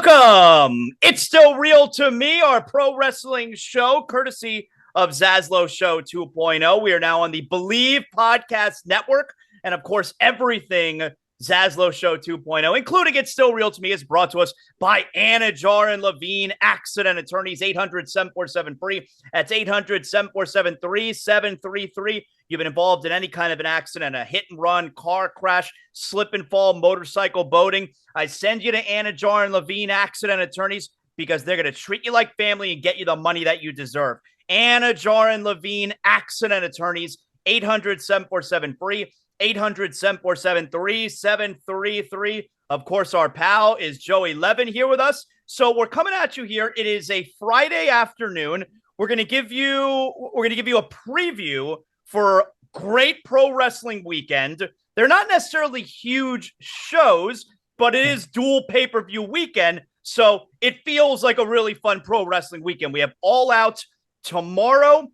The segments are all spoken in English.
Welcome. It's still real to me, our pro wrestling show, courtesy of ZASLOW Show 2.0. We are now on the Believe Podcast Network. And of course, everything ZASLOW Show 2.0, including It's Still Real to Me, is brought to us by Anidjar and Levine, accident attorneys, 800-747-FREE. That's 800-747-3733. You've been involved in any kind of an accident, a hit and run, car crash, slip and fall, motorcycle, boating. I send you to Anidjar and Levine, accident attorneys, because they're going to treat you like family and get you the money that you deserve. Anidjar and Levine, accident attorneys, 800-747-FREE. 800-747-3733. Of course, our pal is Joey Levin here with us. So we're coming at you here. It is a Friday afternoon. We're going to give you a preview for great pro wrestling weekend. They're not necessarily huge shows, but it is dual pay-per-view weekend. So it feels like a really fun pro wrestling weekend. We have All Out tomorrow.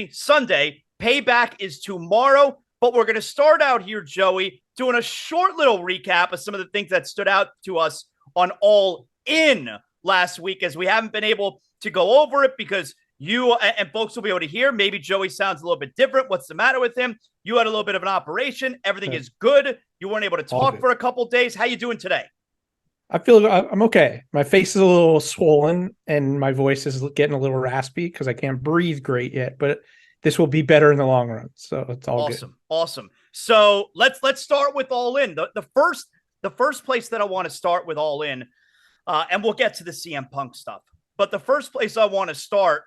Sunday. Payback is tomorrow. But we're going to start out here, Joey, doing a short little recap of some of the things that stood out to us on All-In last week, as we haven't been able to go over it because you and folks will be able to hear. Maybe Joey sounds a little bit different. What's the matter with him? You had a little bit of an operation. Everything is good. You weren't able to talk for a couple days. How you doing today? I feel I'm okay. My face is a little swollen and my voice is getting a little raspy because I can't breathe great yet, but this will be better in the long run. So it's all good. Awesome. So let's start with All-In. The first place that I want to start with All-In, and we'll get to the CM Punk stuff. But the first place I want to start,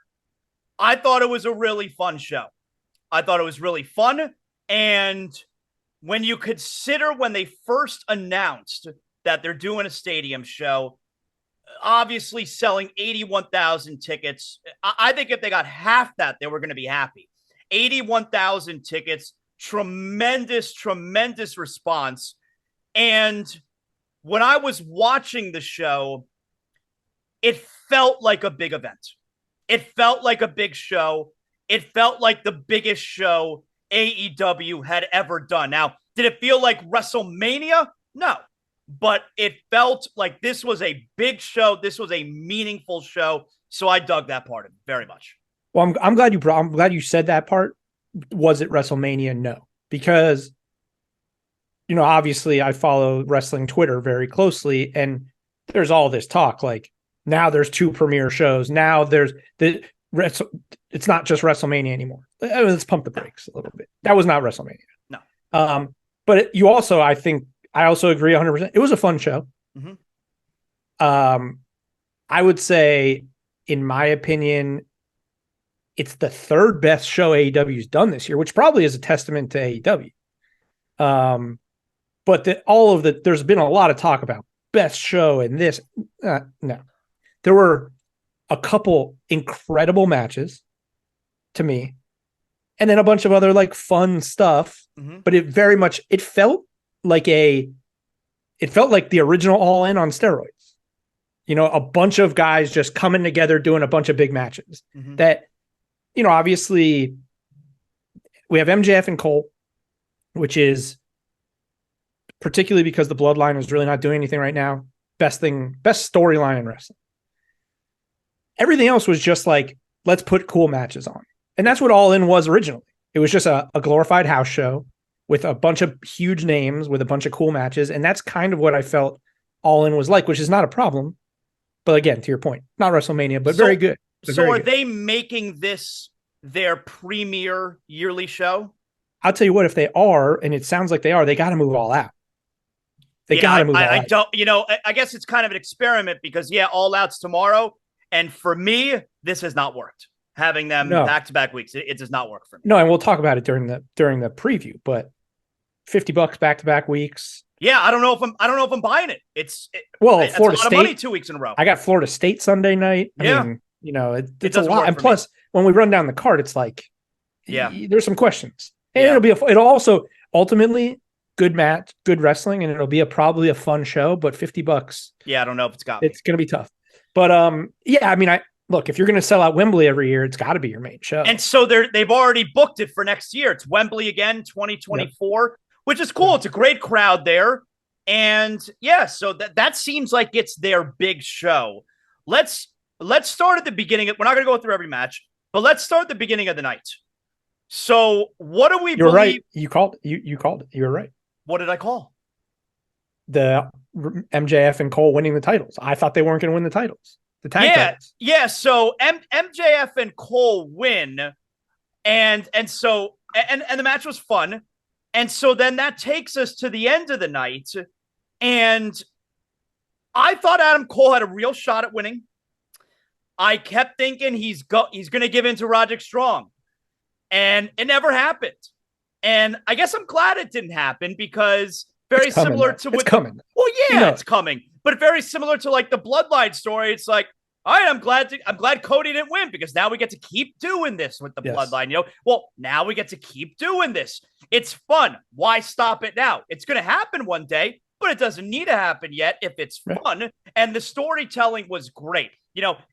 I thought it was a really fun show. I thought it was really fun. And when you consider when they first announced that they're doing a stadium show, obviously selling 81,000 tickets. I think if they got half that, they were going to be happy. 81,000 tickets, tremendous response. And when I was watching the show, it felt like a big event. It felt like a big show. It felt like the biggest show AEW had ever done. Now, did it feel like WrestleMania? No. But it felt like this was a big show. This was a meaningful show. So I dug that part of it very much. Well, I'm glad you said that part. Was it WrestleMania? No, because, obviously I follow wrestling Twitter very closely, and there's all this talk like now there's two premiere shows. Now it's not just WrestleMania anymore. Let's pump the brakes a little bit. That was not WrestleMania. No. But I also agree 100%. It was a fun show. Mm-hmm. I would say, in my opinion, it's the third best show AEW's done this year, which probably is a testament to AEW. But there's been a lot of talk about best show and this. No, there were a couple incredible matches to me, and then a bunch of other like fun stuff. Mm-hmm. But it felt like the original All-In on steroids. A bunch of guys just coming together doing a bunch of big matches. Mm-hmm. That, obviously we have MJF and Cole, which is particularly because the Bloodline is really not doing anything right now. Best storyline in wrestling. Everything else was just like, let's put cool matches on. And that's what All-In was originally. It was just a glorified house show with a bunch of huge names, with a bunch of cool matches. And that's kind of what I felt All-In was like, which is not a problem. But again, to your point, not WrestleMania, but very good. They making this their premier yearly show? I'll tell you what, if they are, and it sounds like they are, they got to move All Out. They got to move All Out. I guess it's kind of an expriment because, All Out's tomorrow. And for me, this has not worked. Having them back-to-back weeks, it does not work for me. No, and we'll talk about it during the preview, but $50 back-to-back weeks. Yeah, I don't know if I'm buying it. It's Florida a lot State, of money 2 weeks in a row. I got Florida State Sunday night. I mean, it's a lot. And plus, when we run down the card, it's like, there's some questions. And it'll also ultimately good match, good wrestling, and it'll be probably a fun show. But $50, I don't know if it's going to be tough. But look, if you're going to sell out Wembley every year, it's got to be your main show. And so they've already booked it for next year. It's Wembley again, 2024, which is cool. It's a great crowd there. And yeah, so that seems like it's their big show. Let's start at the beginning. We're not going to go through every match, but let's start at the beginning of the night. So what do we You're believe? right. You called it. You're right. What did I call? The MJF and Cole winning the titles. I thought they weren't going to win the titles. The tag titles. Yeah. So MJF and Cole win, and the match was fun. And so then that takes us to the end of the night. And I thought Adam Cole had a real shot at winning. I kept thinking he's going to give in to Roderick Strong. And it never happened. And I guess I'm glad it didn't happen because it's coming. Well, yeah, it's coming. But very similar to like the Bloodline story. It's like, all right, I'm glad Cody didn't win because now we get to keep doing this with the Bloodline. Well, now we get to keep doing this. It's fun. Why stop it now? It's going to happen one day, but it doesn't need to happen yet if it's fun. And the storytelling was great.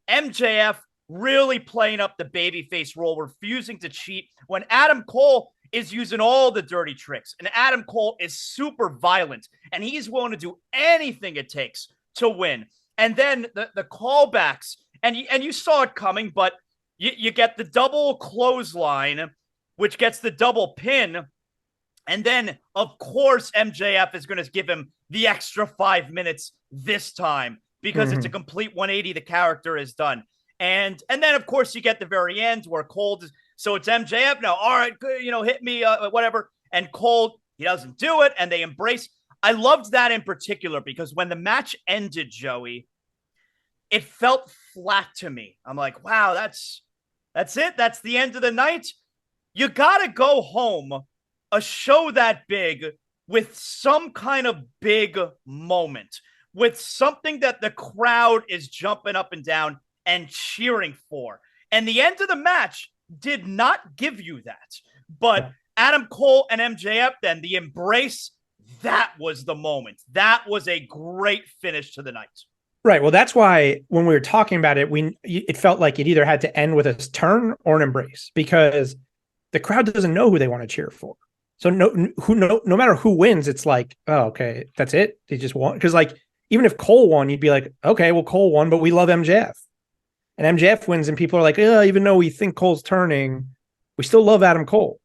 MJF really playing up the babyface role, refusing to cheat when Adam Cole is using all the dirty tricks. And Adam Cole is super violent, and he's willing to do anything it takes to win. And then the callbacks, and you saw it coming, but you get the double clothesline, which gets the double pin. And then, of course, MJF is going to give him the extra 5 minutes this time because it's a complete 180 the character has done. And then, of course, you get the very end where Cole, so it's MJF now. All right, hit me, whatever. And Cole, he doesn't do it, and they embrace. I loved that in particular because when the match ended, Joey, it felt flat to me. I'm like, wow, that's it. That's the end of the night. You got to go home, a show that big, with some kind of big moment, with something that the crowd is jumping up and down and cheering for. And the end of the match did not give you that. But Adam Cole and MJF, then the embrace, that was the moment. That was a great finish to the night. Right. Well, that's why when we were talking about it, it felt like it either had to end with a turn or an embrace because the crowd doesn't know who they want to cheer for. So no matter who wins, it's like, oh, okay, that's it. They just won. Because like, even if Cole won, you'd be like, okay, well, Cole won, but we love MJF. And MJF wins and people are like, even though we think Cole's turning, we still love Adam Cole.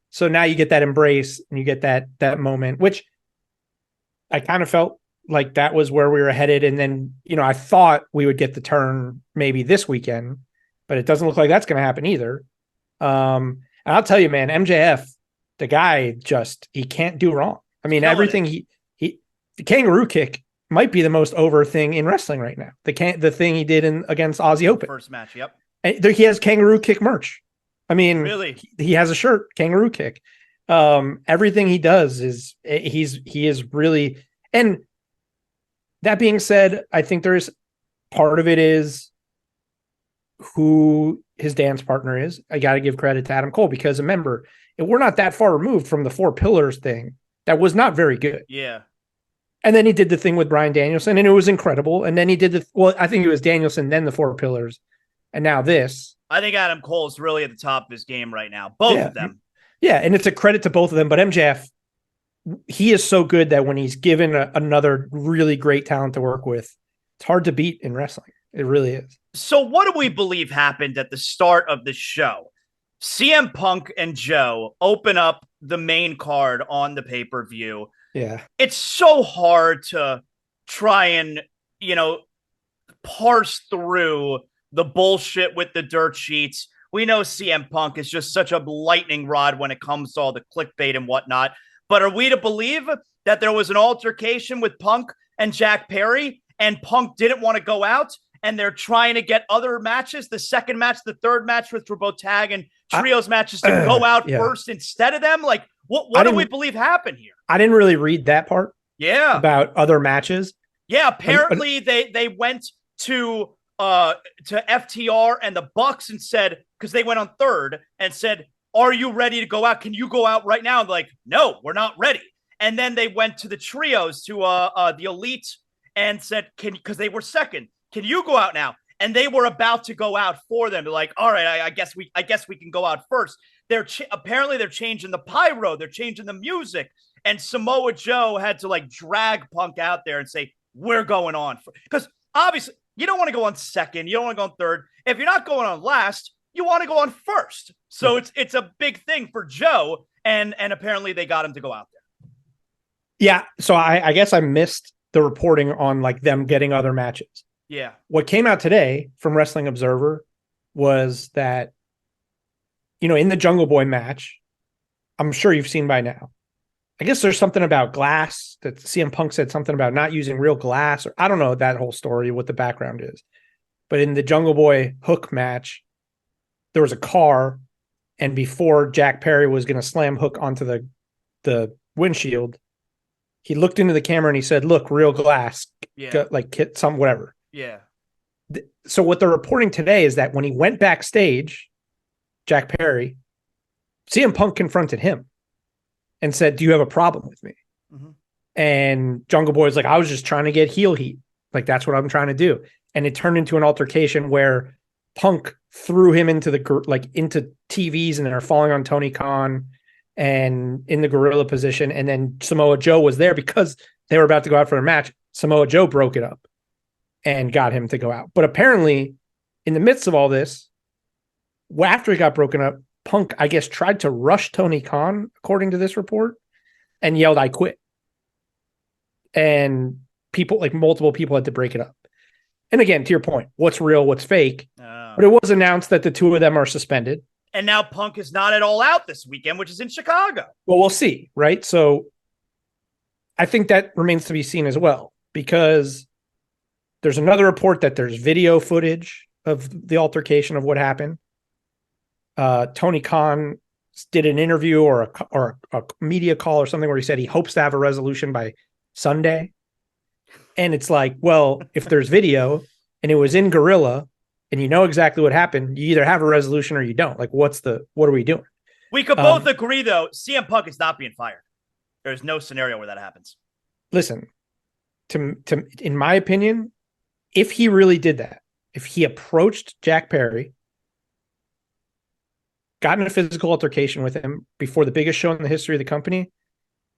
So now you get that embrace and you get that moment, which I kind of felt like that was where we were headed. And then, I thought we would get the turn maybe this weekend, but it doesn't look like that's going to happen either. And I'll tell you, man, MJF, the guy he can't do wrong. I mean, everything the kangaroo kick might be the most over thing in wrestling right now. The thing he did against Aussie Open. First match, yep. And he has kangaroo kick merch. I mean, really, he has a shirt, kangaroo kick. Everything he does he is really. And that being said, I think there's part of it is who his dance partner is. I got to give credit to Adam Cole because remember, we're not that far removed from the Four Pillars thing. That was not very good. Yeah. And then he did the thing with Bryan Danielson, and it was incredible. And then he did I think it was Danielson, then the Four Pillars, and now this. I think Adam Cole is really at the top of his game right now. Both of them. Yeah, and it's a credit to both of them. But MJF, he is so good that when he's given another really great talent to work with, it's hard to beat in wrestling. It really is. So what do we believe happened at the start of the show? CM Punk and Joe open up the main card on the pay-per-view. Yeah. It's so hard to try and, parse through the bullshit with the dirt sheets. We know CM Punk is just such a lightning rod when it comes to all the clickbait and whatnot. But are we to believe that there was an altercation with Punk and Jack Perry and Punk didn't want to go out and they're trying to get other matches, the second match, the third match, which were both tag and trios matches, to go out first instead of them? Like, what do we believe happened here? I didn't really read that part. Yeah. About other matches. Yeah, apparently they went to FTR and the Bucks and said, because they went on third and said, are you ready to go out? Can you go out right now? And they're like, no, we're not ready. And then they went to the trios, to the Elite, and said, because they were second, can you go out now? And they were about to go out for them. They're like, all right, I guess we can go out first. Apparently they're changing the pyro, they're changing the music, And Samoa Joe had to like drag Punk out there and say, we're going on. Because obviously you don't want to go on second. You don't want to go on third. If you're not going on last, you want to go on first. So it's a big thing for Joe. And apparently they got him to go out there. Yeah. So I guess I missed the reporting on like them getting other matches. Yeah. What came out today from Wrestling Observer was that, in the Jungle Boy match, I'm sure you've seen by now, I guess there's something about glass that CM Punk said something about not using real glass, or I don't know that whole story, what the background is. But in the Jungle Boy Hook match, there was a car, and before Jack Perry was going to slam Hook onto the windshield, he looked into the camera and he said, "Look, real glass, whatever." Yeah. So what they're reporting today is that when he went backstage, Jack Perry, CM Punk confronted him and said, "Do you have a problem with me?" Mm-hmm. And Jungle Boy was like, "I was just trying to get heel heat. Like, that's what I'm trying to do." And it turned into an altercation where Punk threw him into into TVs, and they're falling on Tony Khan and in the gorilla position. And then Samoa Joe was there because they were about to go out for a match. Samoa Joe broke it up and got him to go out. But apparently in the midst of all this, after it got broken up, Punk, I guess, tried to rush Tony Khan, according to this report, and yelled, "I quit." And multiple people had to break it up. And again, to your point, what's real, what's fake? But it was announced that the two of them are suspended. And now Punk is not at All Out this weekend, which is in Chicago. Well, we'll see, right? So I think that remains to be seen as well, because there's another report that there's video footage of the altercation of what happened. Tony Khan did an interview or a media call or something where he said he hopes to have a resolution by Sunday. And it's like, well, if there's video and it was in Gorilla and you know exactly what happened, you either have a resolution or you don't. Like, what are we doing? We could both agree, though, CM Punk is not being fired. There's no scenario where that happens. Listen, in my opinion, if he really did that, if he approached Jack Perry, got in a physical altercation with him before the biggest show in the history of the company,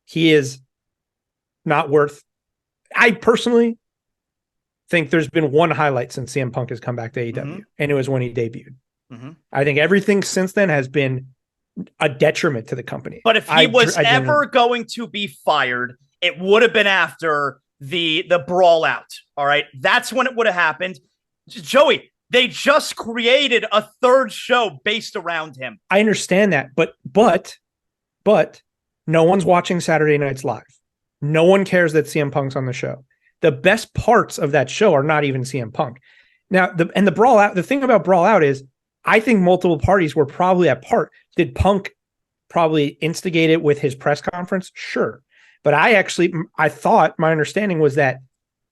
he is not worth. I personally think there's been one highlight since CM Punk has come back to AEW, and it was when he debuted. Mm-hmm. I think everything since then has been a detriment to the company. But if he was ever going to be fired, it would have been after the brawl out. All right. That's when it would have happened. Joey, they just created a third show based around him. I understand that, but no one's watching Saturday Nights Live. No one cares that CM Punk's on the show. The best parts of that show are not even CM Punk. Now, the brawl out, the thing about brawl out is, I think multiple parties were probably at part. Did Punk probably instigate it with his press conference? Sure. But I thought my understanding was that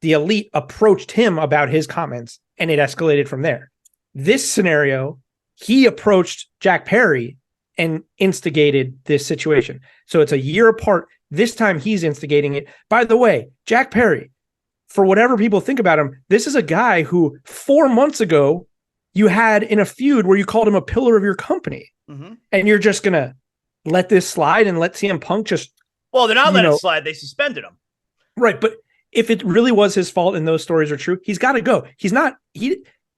the Elite approached him about his comments and it escalated from there. This scenario, he approached Jack Perry and instigated this situation. So it's a year apart. This time he's instigating it. By the way, Jack Perry, for whatever people think about him, this is a guy who 4 months ago you had in a feud where you called him a pillar of your company. Mm-hmm. And you're just going to let this slide and let CM Punk just... Well, they're not letting it slide. They suspended him. Right. But if it really was his fault and those stories are true, he's got to go.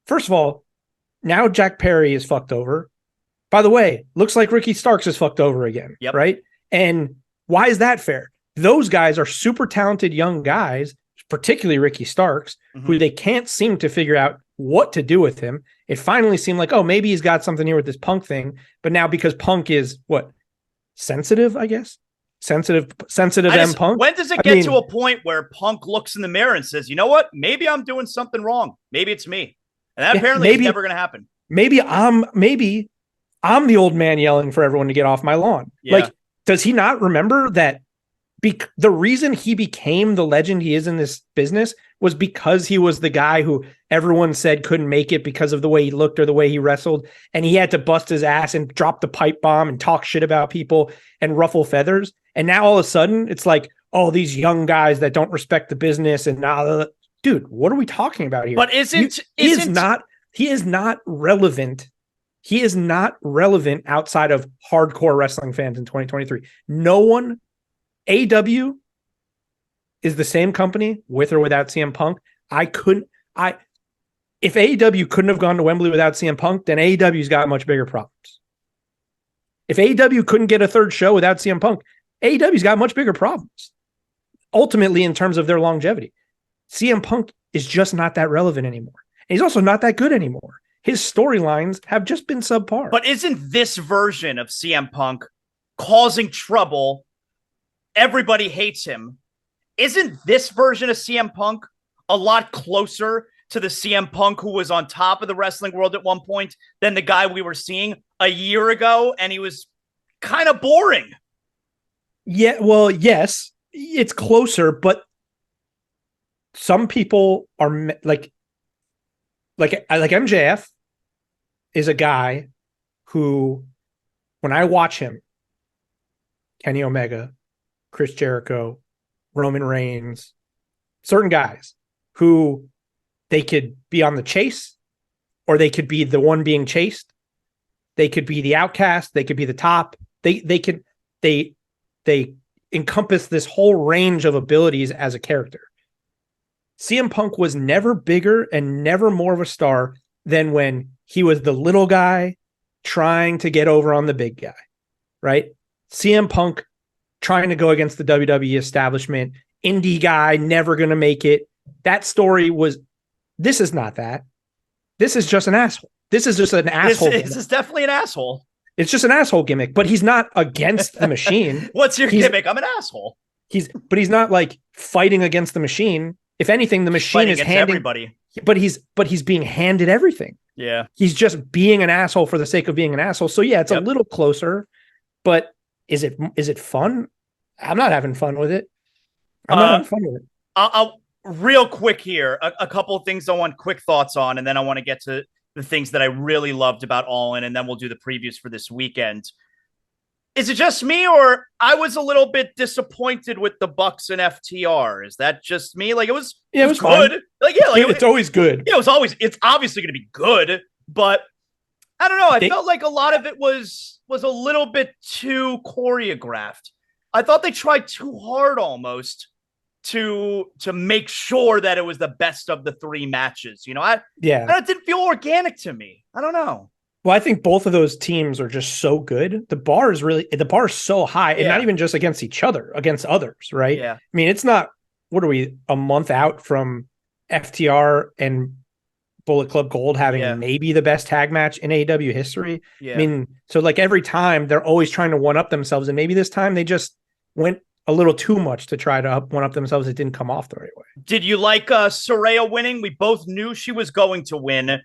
First of all, now Jack Perry is fucked over. By the way, looks like Ricky Starks is fucked over again. Yep. Right. And why is that fair? Those guys are super talented young guys, particularly Ricky Starks, who they can't seem to figure out what to do with him. It finally seemed like, oh, maybe he's got something here with this Punk thing. But now because Punk is sensitive, I guess. Sensitive Punk. When does it get to a point where Punk looks in the mirror and says, you know what? Maybe I'm doing something wrong. Maybe it's me. And that apparently is never going to happen. Maybe I'm the old man yelling for everyone to get off my lawn. Yeah. Like, does he not remember that the reason he became the legend he is in this business was because he was the guy who everyone said couldn't make it because of the way he looked or the way he wrestled. And he had to bust his ass and drop the pipe bomb and talk shit about people and ruffle feathers. And now all of a sudden it's like, oh, these young guys that don't respect the business. And now, dude, what are we talking about here? But he is not relevant. He is not relevant outside of hardcore wrestling fans in 2023. No one AEW is the same company with or without CM Punk. If AEW couldn't have gone to Wembley without CM Punk, then AEW's got much bigger problems. If AEW couldn't get a third show without CM Punk, AEW's got much bigger problems. Ultimately, in terms of their longevity, CM Punk is just not that relevant anymore. And he's also not that good anymore. His storylines have just been subpar. But isn't this version of CM Punk causing trouble? Everybody hates him. Isn't this version of CM Punk a lot closer to the CM Punk who was on top of the wrestling world at one point than the guy we were seeing a year ago? And he was kind of boring. Yeah, well, yes, it's closer, but some people are like MJF is a guy who, when I watch him, Kenny Omega, Chris Jericho, Roman Reigns, certain guys who they could be on the chase or they could be the one being chased. They could be the outcast. They could be the top. They encompass this whole range of abilities as a character. CM Punk was never bigger and never more of a star than when he was the little guy trying to get over on the big guy, right? CM Punk trying to go against the WWE establishment, indie guy, never going to make it. That story was, this is not that. This is just an asshole. This is just an asshole. This is definitely an asshole. It's just an asshole gimmick, but he's not against the machine. What's your gimmick? I'm an asshole. But he's not like fighting against the machine. If anything, the machine is handing everybody. But he's being handed everything. Yeah. He's just being an asshole for the sake of being an asshole. So yeah, it's a little closer, but is it fun? I'm not having fun with it. I'm not having fun with it. I'll real quick here, a couple of things I want quick thoughts on, and then I want to get to the things that I really loved about All-In, and then we'll do the previews for this weekend. Is it just me, or I was a little bit disappointed with the Bucks and FTR? Is that just me? Like it was good. Fine. It's always good. Yeah, it's obviously going to be good, but I don't know. I felt like a lot of it was a little bit too choreographed. I thought they tried too hard almost to make sure that it was the best of the three matches. You know, it didn't feel organic to me. I don't know. Well, I think both of those teams are just so good. The bar is so high, and not even just against each other, against others, right? Yeah. I mean, it's not, what are we, a month out from FTR and Bullet Club Gold having maybe the best tag match in AEW history? Yeah. I mean, so like every time they're always trying to one up themselves, and maybe this time they just went a little too much to try to one up themselves. It didn't come off the right way. Did you like Saraya winning? We both knew she was going to win.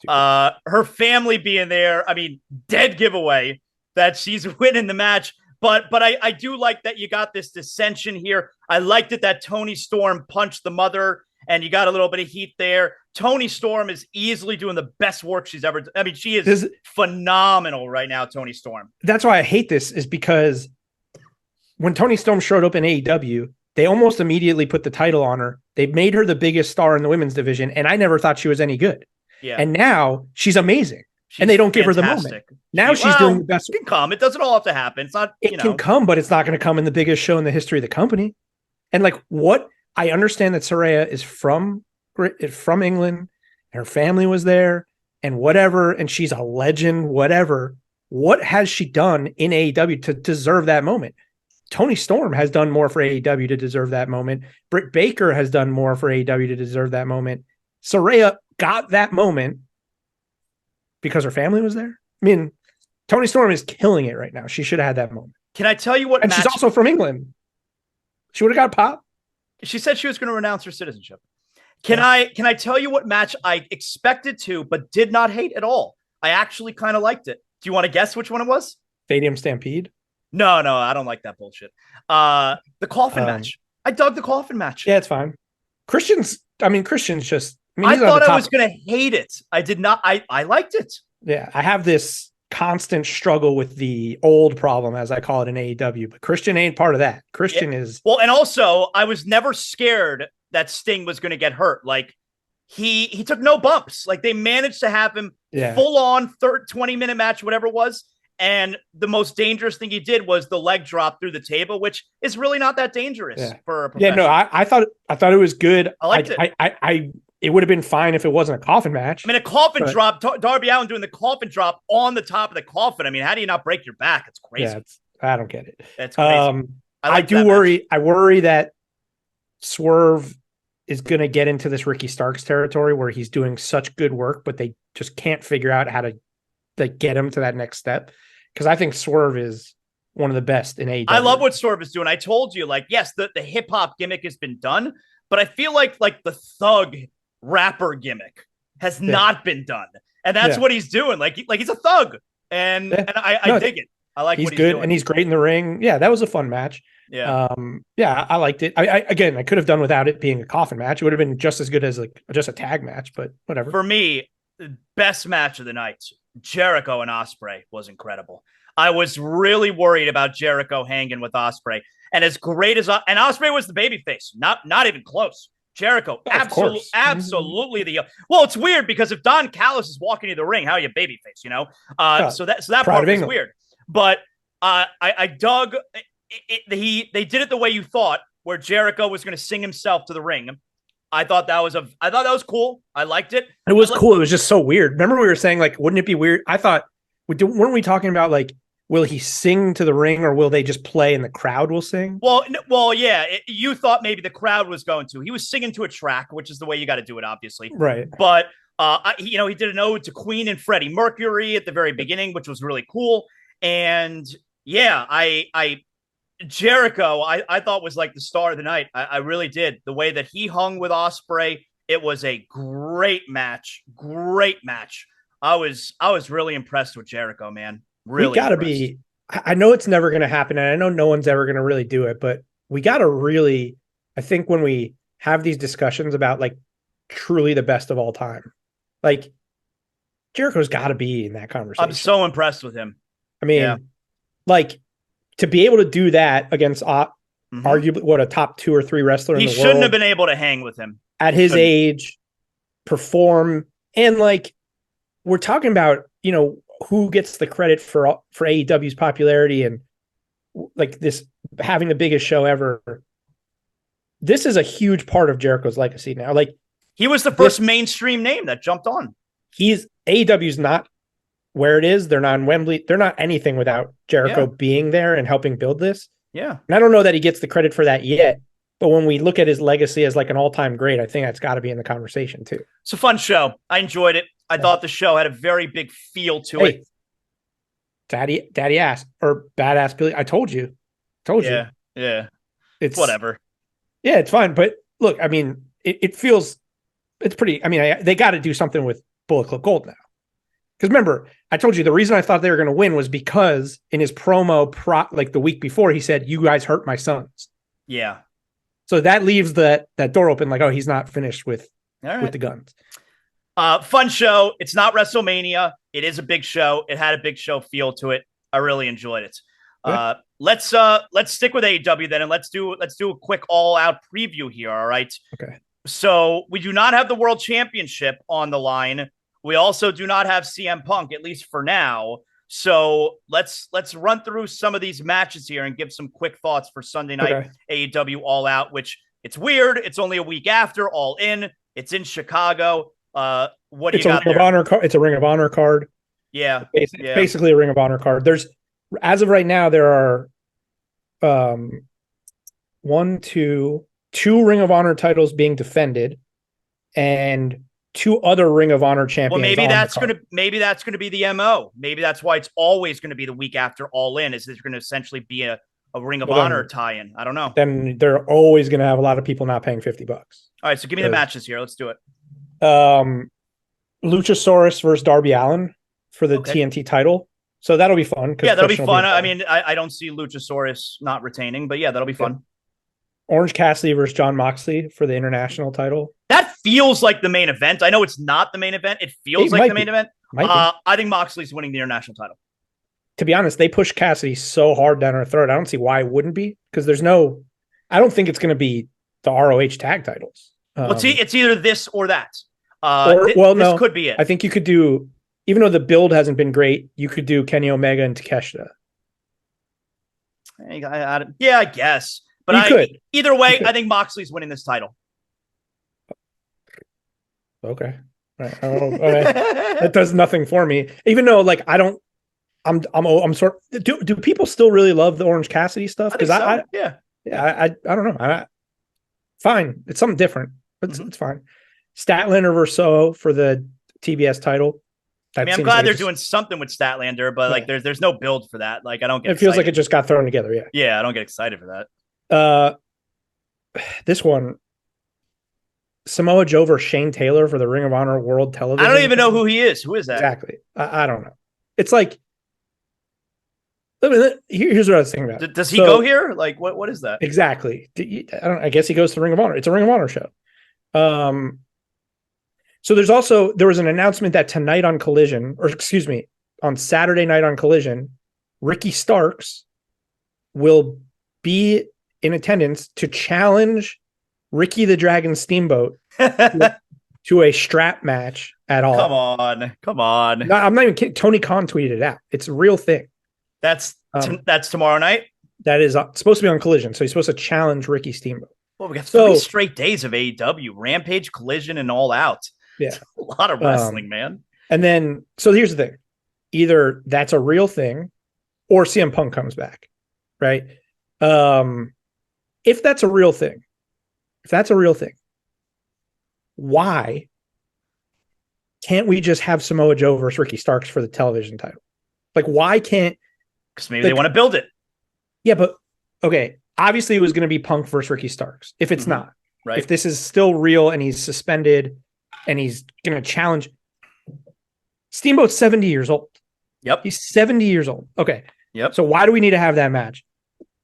Her family being there, I mean, dead giveaway that she's winning the match. But I do like that you got this dissension here. I liked it that Toni Storm punched the mother, and you got a little bit of heat there. Toni Storm is easily doing the best work she's ever done. I mean, she is phenomenal right now, Toni Storm. That's why I hate this, is because when Toni Storm showed up in AEW, they almost immediately put the title on her. They made her the biggest star in the women's division, and I never thought she was any good. Yeah. And now she's amazing, and they don't give her the moment. Now she's doing the best. It can come. It doesn't all have to happen. It's not. It can come, but it's not going to come in the biggest show in the history of the company. And like, what I understand that Saraya is from England, and her family was there, and whatever, and she's a legend. Whatever. What has she done in AEW to deserve that moment? Toni Storm has done more for AEW to deserve that moment. Britt Baker has done more for AEW to deserve that moment. Saraya got that moment because her family was there. I mean, Toni Storm is killing it right now. She should have had that moment. Can I tell you what? And she's also from England. She would have got a pop. She said she was going to renounce her citizenship. Can I tell you what match I expected to, but did not hate at all? I actually kind of liked it. Do you want to guess which one it was? Stadium Stampede. No, I don't like that bullshit. The coffin match. I dug the coffin match. Yeah, it's fine. Christian's just. I thought I was going to hate it. I did not. I liked it. Yeah, I have this constant struggle with the old problem, as I call it in AEW, but Christian ain't part of that. Christian is. Well, and also, I was never scared that Sting was going to get hurt. Like, he took no bumps. Like, they managed to have him full on 20-minute match, whatever it was. and the most dangerous thing he did was the leg drop through the table, which is really not that dangerous for a professional. Yeah, no, I thought it was good. I liked it. It would have been fine if it wasn't a coffin match. I mean, a coffin drop, Darby Allin doing the coffin drop on the top of the coffin. I mean, how do you not break your back? It's crazy. Yeah, I don't get it. It's crazy. I worry that Swerve is going to get into this Ricky Starks territory where he's doing such good work, but they just can't figure out how to get him to that next step. Because I think Swerve is one of the best in AEW. I love what Swerve is doing. I told you, like, yes, the hip hop gimmick has been done, but I feel like the thug rapper gimmick has not been done, and that's what he's doing. Like he's a thug, and I dig it. I like he's what he's good, doing. And he's great in the ring. Yeah, that was a fun match. Yeah, I liked it. I could have done without it being a coffin match. It would have been just as good as just a tag match, but whatever. For me, the best match of the night, Jericho and Ospreay, was incredible. I was really worried about Jericho hanging with Ospreay, and as great as and Ospreay was the babyface, not even close. Jericho, absolutely the well. It's weird because if Don Callis is walking to the ring, how are you babyface? You know, so that part was weird. But I dug it. They did it the way you thought, where Jericho was going to sing himself to the ring. I thought that was cool. I liked it. It was cool. It was just so weird. Remember we were saying, like, wouldn't it be weird? I thought, weren't we talking about, like, will he sing to the ring or will they just play and the crowd will sing? Well, yeah. You thought maybe the crowd was going to. He was singing to a track, which is the way you got to do it, obviously. Right. But he did an ode to Queen and Freddie Mercury at the very beginning, which was really cool. And yeah, Jericho, I thought was like the star of the night. I really did. The way that he hung with Ospreay, it was a great match. Great match. I was really impressed with Jericho, man. Really, we gotta be. I know it's never going to happen, and I know no one's ever going to really do it, but we gotta really. I think when we have these discussions about, like, truly the best of all time, like, Jericho's got to be in that conversation. I'm so impressed with him. I mean, like, to be able to do that against arguably a top 2 or 3 wrestler in the world. He shouldn't have been able to hang with him at his age, perform, and, like, we're talking about, who gets the credit for AEW's popularity and, like, this having the biggest show ever. This is a huge part of Jericho's legacy now. Like, he was the first mainstream name that jumped on. AEW's not where it is. They're not in Wembley. They're not anything without Jericho being there and helping build this. Yeah. And I don't know that he gets the credit for that yet, but when we look at his legacy as, like, an all-time great, I think that's got to be in the conversation too. It's a fun show. I enjoyed it. I thought the show had a very big feel to it. Daddy ass or badass Billy. I told you. Yeah. It's whatever. Yeah, it's fine. But look, I mean, it feels, it's pretty, I mean, they got to do something with Bullet Club Gold now. Because remember, I told you the reason I thought they were going to win was because in his promo like the week before, he said, "You guys hurt my sons." Yeah. So that leaves that door open, like, oh, he's not finished with the guns. Fun show. It's not WrestleMania. It is a big show. It had a big show feel to it. I really enjoyed it. Let's stick with AEW then, and let's do a quick all-out preview here. All right. Okay. So we do not have the World Championship on the line. We also do not have CM Punk, at least for now. So let's run through some of these matches here and give some quick thoughts for Sunday night AEW All Out, which it's weird. It's only a week after All In. It's in Chicago. What do you got there? It's a Ring of Honor card. Yeah. It's basically a Ring of Honor card. There's, as of right now, there are two Ring of Honor titles being defended and 2 other Ring of Honor champions. Well, maybe that's gonna be the MO. Maybe that's why it's always gonna be the week after All In, is there's gonna essentially be a Ring of Honor tie-in. I don't know. Then they're always gonna have a lot of people not paying $50. All right, so give me the matches here. Let's do it. Luchasaurus versus Darby Allin for the TNT title. So that'll be fun. Yeah, that'll be fun. I mean, I don't see Luchasaurus not retaining, but yeah, that'll be fun. Orange Cassidy versus John Moxley for the international title. That feels like the main event. I know it's not the main event. It feels like the main event. I think Moxley's winning the international title. To be honest, they push Cassidy so hard down our throat. I don't see why it wouldn't be, because I don't think it's going to be the ROH tag titles. Well, it's either this or that. This could be it. I think you could do even though the build hasn't been great, you could do Kenny Omega and Takeshita. Yeah, I guess. But either way, I think Moxley's winning this title. Okay. Right. That does nothing for me. Even though, like, I'm sort. Do people still really love the Orange Cassidy stuff? Because I don't know. Fine, it's something different. It's fine. Statlander versus Soho for the TBS title. I'm glad they're doing something with Statlander, but like, there's no build for that. Like, I don't get. It feels like it just got thrown together. Yeah. Yeah, I don't get excited for that. This one, Samoa Joe versus Shane Taylor for the Ring of Honor World Television. I don't even know who he is. Who is that? Exactly. I don't know. It's like, here's what I was thinking about. Does he go here? Like, what is that? Exactly. I guess he goes to Ring of Honor. It's a Ring of Honor show. So there was an announcement that tonight on Collision, or excuse me, on Saturday night on Collision, Ricky Starks will be in attendance to challenge Ricky the Dragon Steamboat to a strap match at all. Come on. No, I'm not even kidding. Tony Khan tweeted it out. It's a real thing. That's tomorrow night. That is supposed to be on Collision. So he's supposed to challenge Ricky Steamboat. Well, we got 3 straight days of AEW, Rampage, Collision, and All Out. Yeah. A lot of wrestling, man. And then, so here's the thing. Either that's a real thing or CM Punk comes back, right? If that's a real thing, why can't we just have Samoa Joe versus Ricky Starks for the television title? Like, why can't... Because maybe they want to build it. Yeah, but, okay, obviously it was going to be Punk versus Ricky Starks. If it's not, right? If this is still real and he's suspended and he's going to challenge... Steamboat's 70 years old. Yep. He's 70 years old. Okay. Yep. So why do we need to have that match?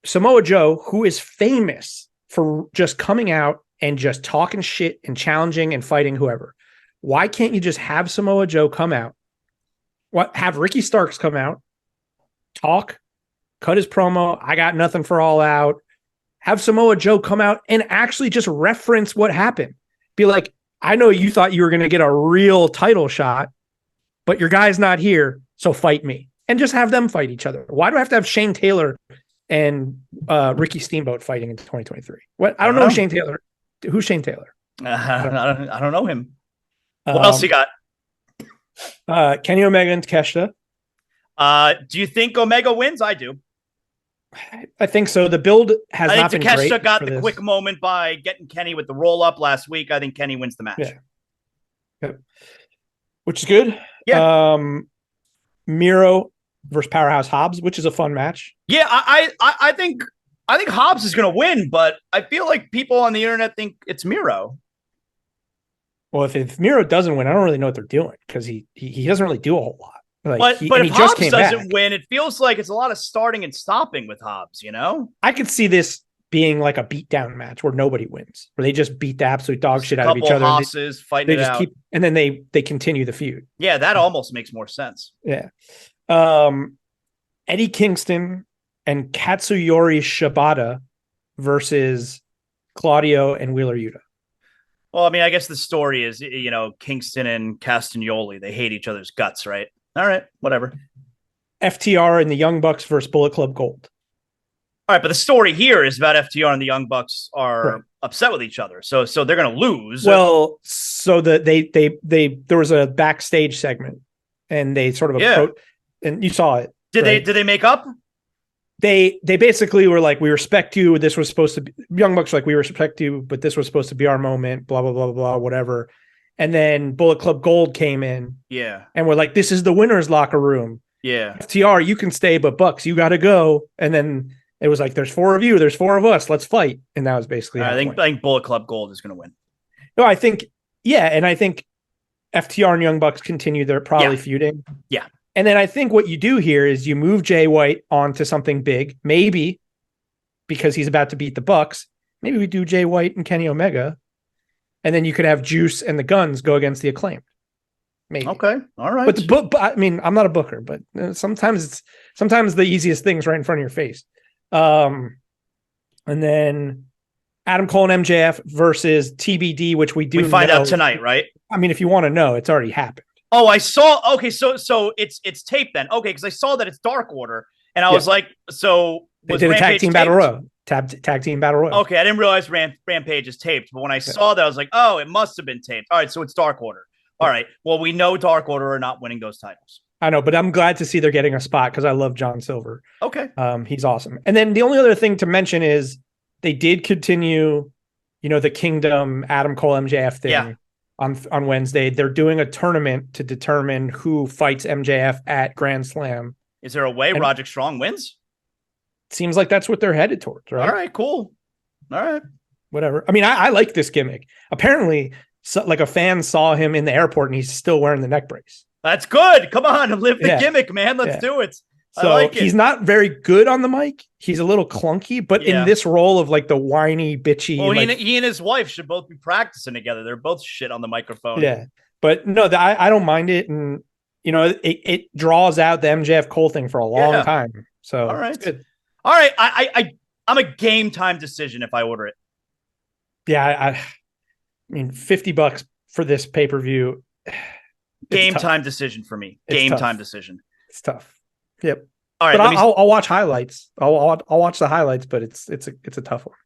Samoa Joe, who is famous for just coming out and just talking shit and challenging and fighting whoever. Why can't you just have Samoa Joe come out? Have Ricky Starks come out, talk, cut his promo. I got nothing for All Out. Have Samoa Joe come out and actually just reference what happened. Be like, I know you thought you were going to get a real title shot, but your guy's not here, so fight me. And just have them fight each other. Why do I have to have Shane Taylor and Ricky Steamboat fighting in 2023? What? I don't know Shane Taylor. Who's Shane Taylor? I don't know him. What else you got? Kenny Omega and Takeshita. Do you think Omega wins? I do. I think so. The build has not been great. Takeshita got the quick moment by getting Kenny with the roll up last week. I think Kenny wins the match. Yeah. Yep. Which is good. Yeah. Miro versus Powerhouse Hobbs, which is a fun match. Yeah, I think Hobbs is going to win, but I feel like people on the internet think it's Miro. Well, if Miro doesn't win, I don't really know what they're doing because he doesn't really do a whole lot. But if Hobbs doesn't win, it feels like it's a lot of starting and stopping with Hobbs, you know? I could see this being like a beatdown match where nobody wins, where they just beat the absolute dog shit out of each other. Hosses fighting it out. And then they continue the feud. Yeah, that almost makes more sense. Yeah. Eddie Kingston and Katsuyori Shibata versus Claudio and Wheeler Yuta. Well, I mean, I guess the story is, Kingston and Castagnoli, they hate each other's guts, right? All right, whatever. FTR and the Young Bucks versus Bullet Club Gold. All right, but the story here is about FTR and the Young Bucks are upset with each other, so they're going to lose. Well, so there was a backstage segment, and they sort of and you saw it. Did they make up? They basically were like, we respect you. This was supposed to be Young Bucks, like, we respect you, but this was supposed to be our moment. Blah blah blah blah blah, whatever. And then Bullet Club Gold came in. Yeah. And we're like, this is the winner's locker room. Yeah. FTR, you can stay, but Bucks, you got to go. And then it was like, there's 4 of you, there's 4 of us, let's fight. And that was basically I think Bullet Club Gold is going to win. No, I think, and I think FTR and Young Bucks continue their probably feuding. Yeah. And then I think what you do here is you move Jay White onto something big, maybe because he's about to beat the Bucks. Maybe we do Jay White and Kenny Omega. And then you could have Juice and the Guns go against the Acclaimed. Maybe. Okay. All right. But I mean, I'm not a booker, but sometimes the easiest thing's right in front of your face. And then Adam Cole and MJF versus TBD, which we find out tonight, right? I mean, if you want to know, it's already happened. Oh, I saw. Okay, so it's taped then. Okay, because I saw that it's Dark Order, and I was like, so they was did a tag Rampage team taped? battle royal. Tag team battle royal. Okay, I didn't realize Rampage is taped, but when I saw that, I was like, oh, it must have been taped. All right, so it's Dark Order. All right, well, we know Dark Order are not winning those titles. I know, but I'm glad to see they're getting a spot because I love John Silver. Okay, he's awesome. And then the only other thing to mention is they did continue, the Kingdom Adam Cole MJF thing on Wednesday. They're doing a tournament to determine who fights MJF at Grand Slam. Is there a way Roderick Strong wins? Seems like that's what they're headed towards, right? All right, cool. All right, whatever. I mean, I like this gimmick. Apparently, like a fan saw him in the airport and he's still wearing the neck brace. That's good. Come on, live the gimmick, man. Let's do it. So like he's not very good on the mic. He's a little clunky, but in this role of like the whiny, bitchy. Well, he and his wife should both be practicing together. They're both shit on the microphone. Yeah, but no, I don't mind it, and it draws out the MJF Cole thing for a long time. So all right, it's good. All right, I'm a game time decision if I order it. Yeah, I mean, $50 for this pay-per-view. Game time decision for me. Game time decision. It's tough. Yep. All right, but I'll watch highlights. I'll watch the highlights, but it's a tough one.